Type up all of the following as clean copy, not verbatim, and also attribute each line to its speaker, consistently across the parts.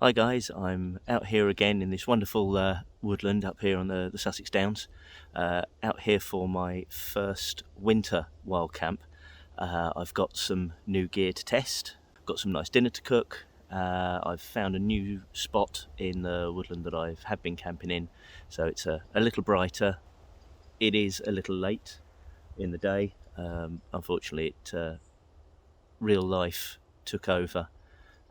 Speaker 1: Hi guys, I'm out here again in this wonderful woodland up here on the Sussex Downs, out here for my first winter wild camp. I've got some new gear to test, got some nice dinner to cook. I've found a new spot in the woodland that I have been camping in, so it's a little brighter. It is a little late in the day. Unfortunately, real life took over,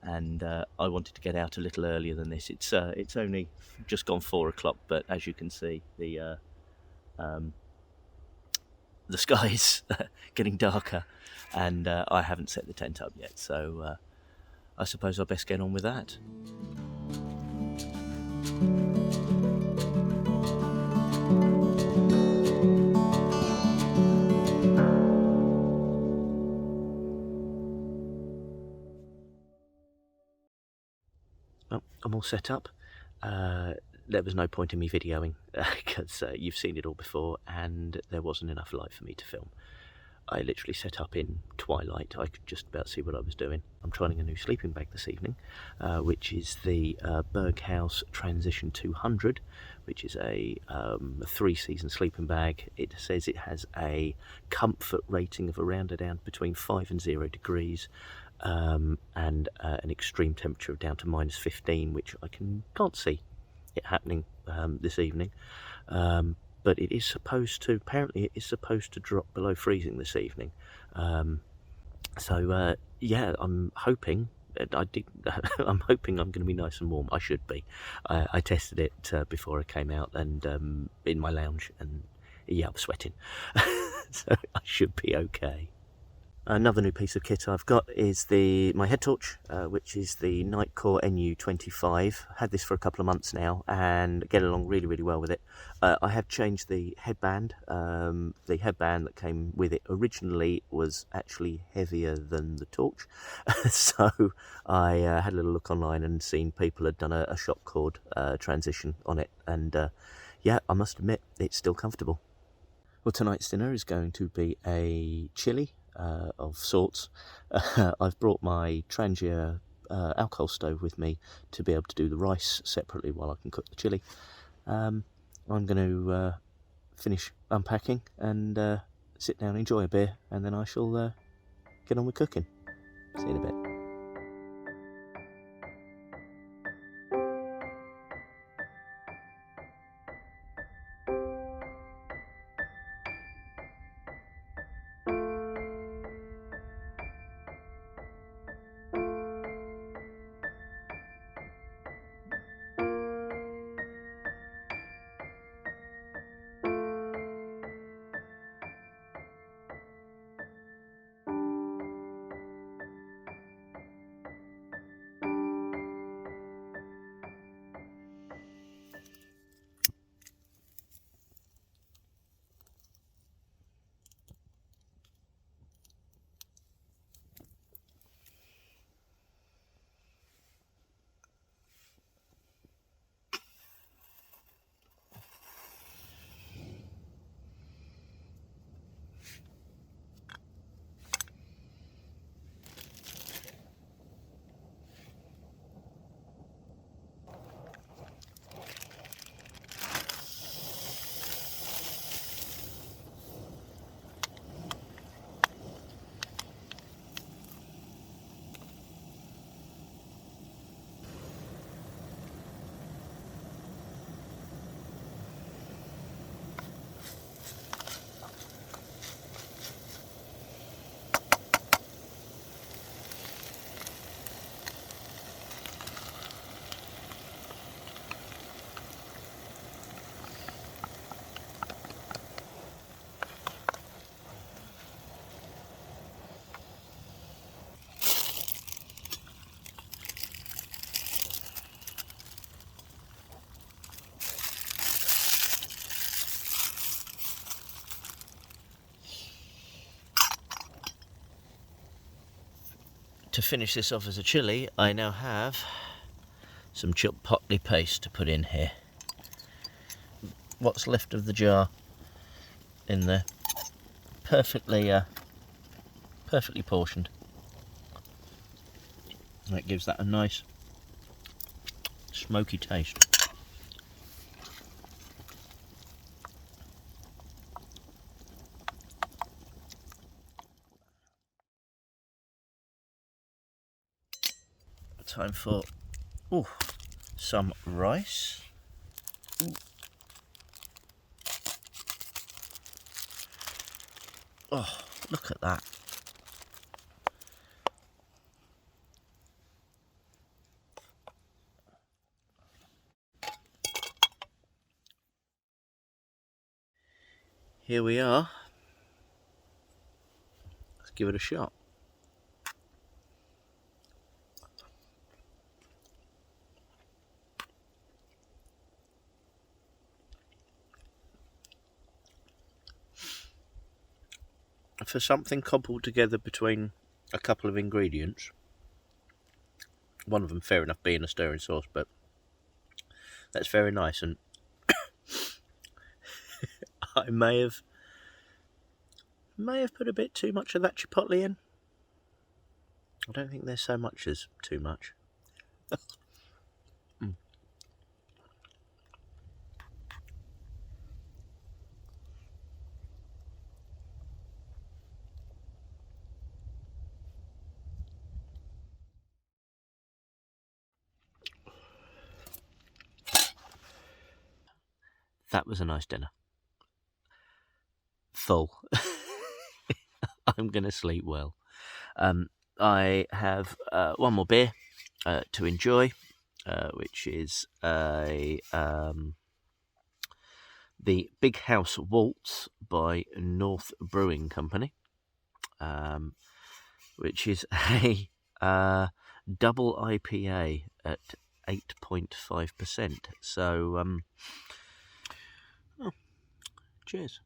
Speaker 1: and I wanted to get out a little earlier than this. It's only just gone 4 o'clock, but as you can see, the sky is getting darker, and I haven't set the tent up yet, so I suppose I'll best get on with that. Well, I'm all set up. There was no point in me videoing because you've seen it all before, and there wasn't enough light for me to film. I literally set up in twilight. I could just about see what I was doing. I'm trying a new sleeping bag this evening, which is the Berghaus Transition 200, which is a 3-season sleeping bag. It says it has a comfort rating of around between 5 and 0 degrees, and an extreme temperature of down to -15, which I can't see it happening this evening. But it is supposed to, apparently it is supposed to drop below freezing this evening. So yeah, I'm hoping, I'm hoping I'm going to be nice and warm. I should be. I tested it before I came out, and in my lounge, and yeah, I'm sweating. So I should be okay. Another new piece of kit I've got is my Headtorch, which is the Nitecore NU25. Had this for a couple of months now and get along really, really well with it. I have changed the headband. The headband that came with it originally was actually heavier than the torch. So I had a little look online and seen people had done a shock cord transition on it. And yeah, I must admit, it's still comfortable. Well, tonight's dinner is going to be a chili of sorts. I've brought my Trangia alcohol stove with me to be able to do the rice separately while I can cook the chili. I'm going to finish unpacking and sit down and enjoy a beer, and then I shall get on with cooking. See you in a bit. to finish this off as a chili, I now have some chipotle paste to put in here. What's left of the jar in there, perfectly portioned. That gives that a nice smoky taste. Time for some rice. Ooh. Oh, look at that. Here we are. Let's give it a shot. For something cobbled together between a couple of ingredients, one of them fair enough being a stirring sauce, but that's very nice. And I may have put a bit too much of that chipotle in. I don't think there's so much as too much. That was a nice dinner. Full. I'm going to sleep well. I have one more beer to enjoy, which is the Berghaus Waltz by North Brewing Company, which is a double IPA at 8.5%. So, cheers.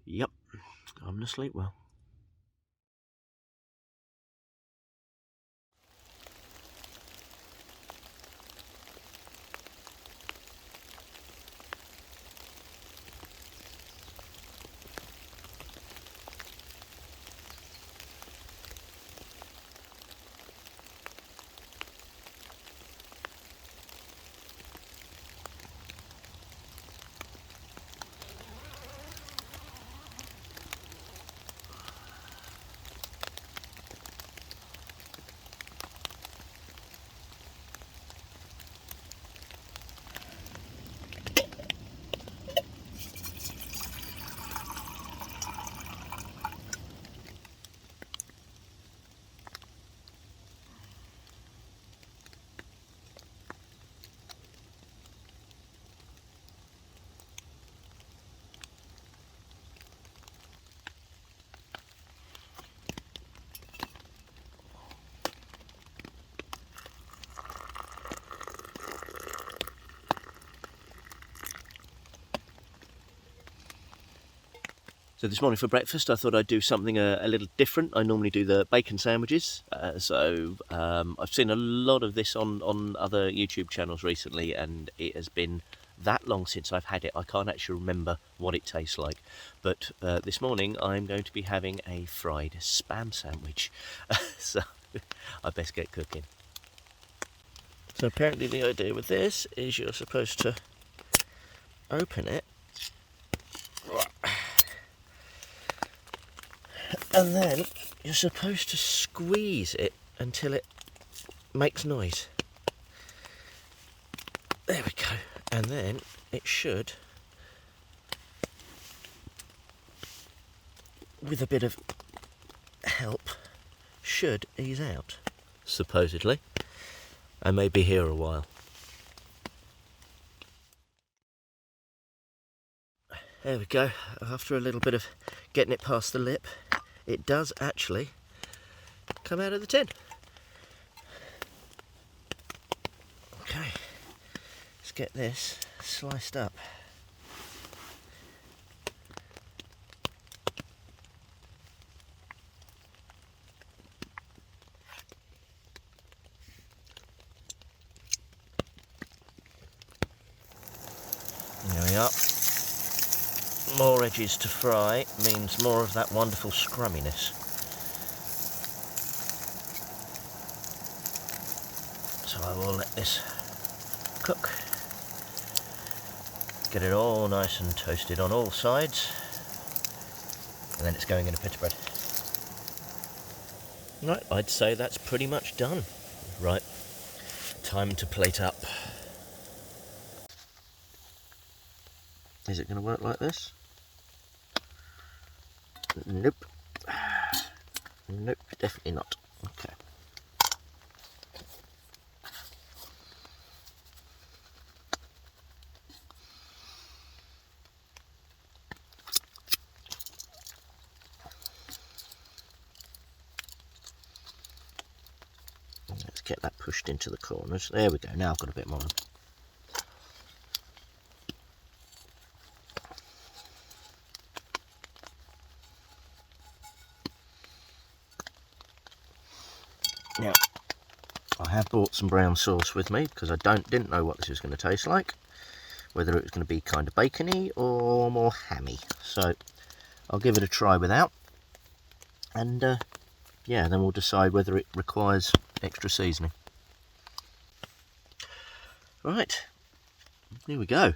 Speaker 1: Yep, I'm going to sleep well. So this morning for breakfast I thought I'd do something a little different. I normally do the bacon sandwiches, I've seen a lot of this on other YouTube channels recently, and it has been that long since I've had it I can't actually remember what it tastes like. But this morning I'm going to be having a fried spam sandwich, so I best get cooking. So apparently the idea with this is you're supposed to open it and then you're supposed to squeeze it until it makes noise. There we go. And then it should, with a bit of help, should ease out, supposedly. I may be here a while. There we go. After a little bit of getting it past the lip, it does actually come out of the tin. Okay, let's get this sliced up. There we are. More edges to fry means more of that wonderful scrumminess. So I will let this cook. Get it all nice and toasted on all sides. And then it's going in a pita bread. Right, I'd say that's pretty much done. Right, time to plate up. Is it going to work like this? Nope. Nope, definitely not. Okay. Let's get that pushed into the corners. There we go, now I've got a bit more. Now, I have bought some brown sauce with me because I didn't know what this was going to taste like, whether it was going to be kind of bacony or more hammy. So I'll give it a try without, and yeah, then we'll decide whether it requires extra seasoning. Right, here we go.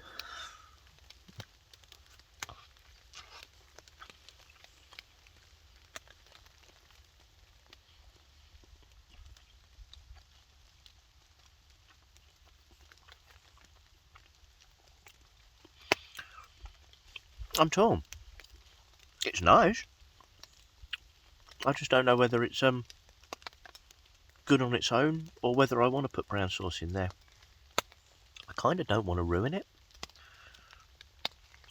Speaker 1: I'm torn. It's nice. I just don't know whether it's good on its own or whether I want to put brown sauce in there. I kind of don't want to ruin it.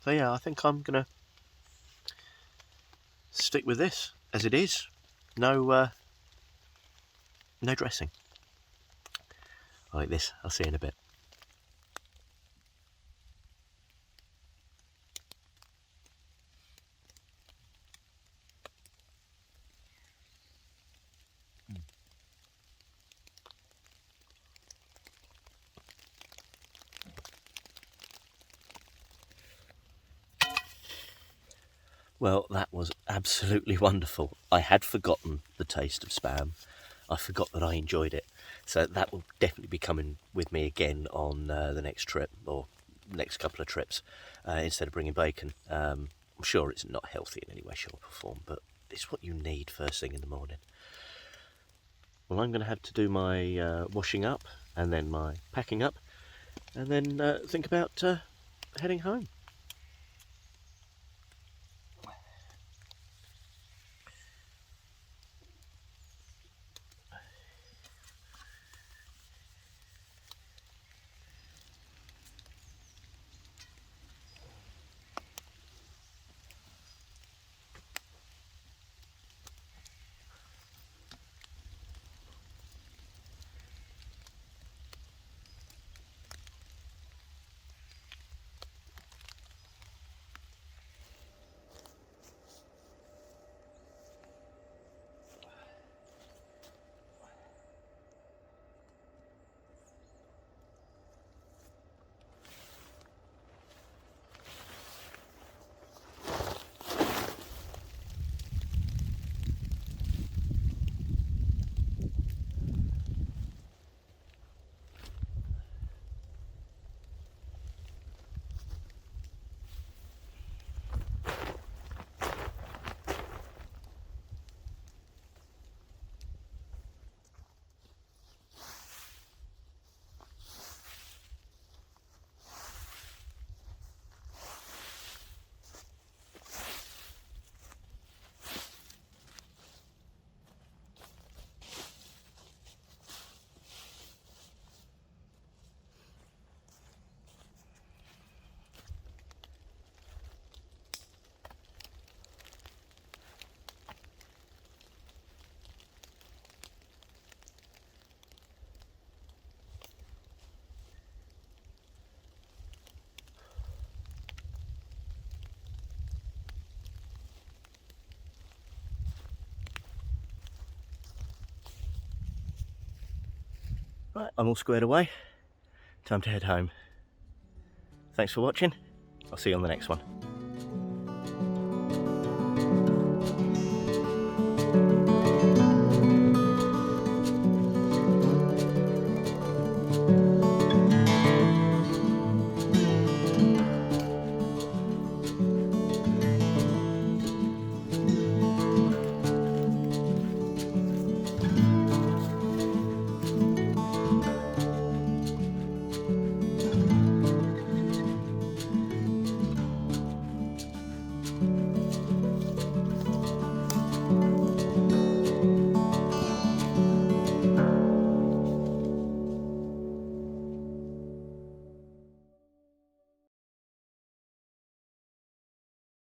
Speaker 1: So yeah, I think I'm going to stick with this as it is. No dressing. I like this. I'll see you in a bit. Well, that was absolutely wonderful. I had forgotten the taste of Spam. I forgot that I enjoyed it. So that will definitely be coming with me again on the next trip, or next couple of trips, instead of bringing bacon. I'm sure it's not healthy in any way, shape or form, but it's what you need first thing in the morning. Well, I'm going to have to do my washing up, and then my packing up, and then think about heading home. Right, I'm all squared away. Time to head home. Thanks for watching. I'll see you on the next one.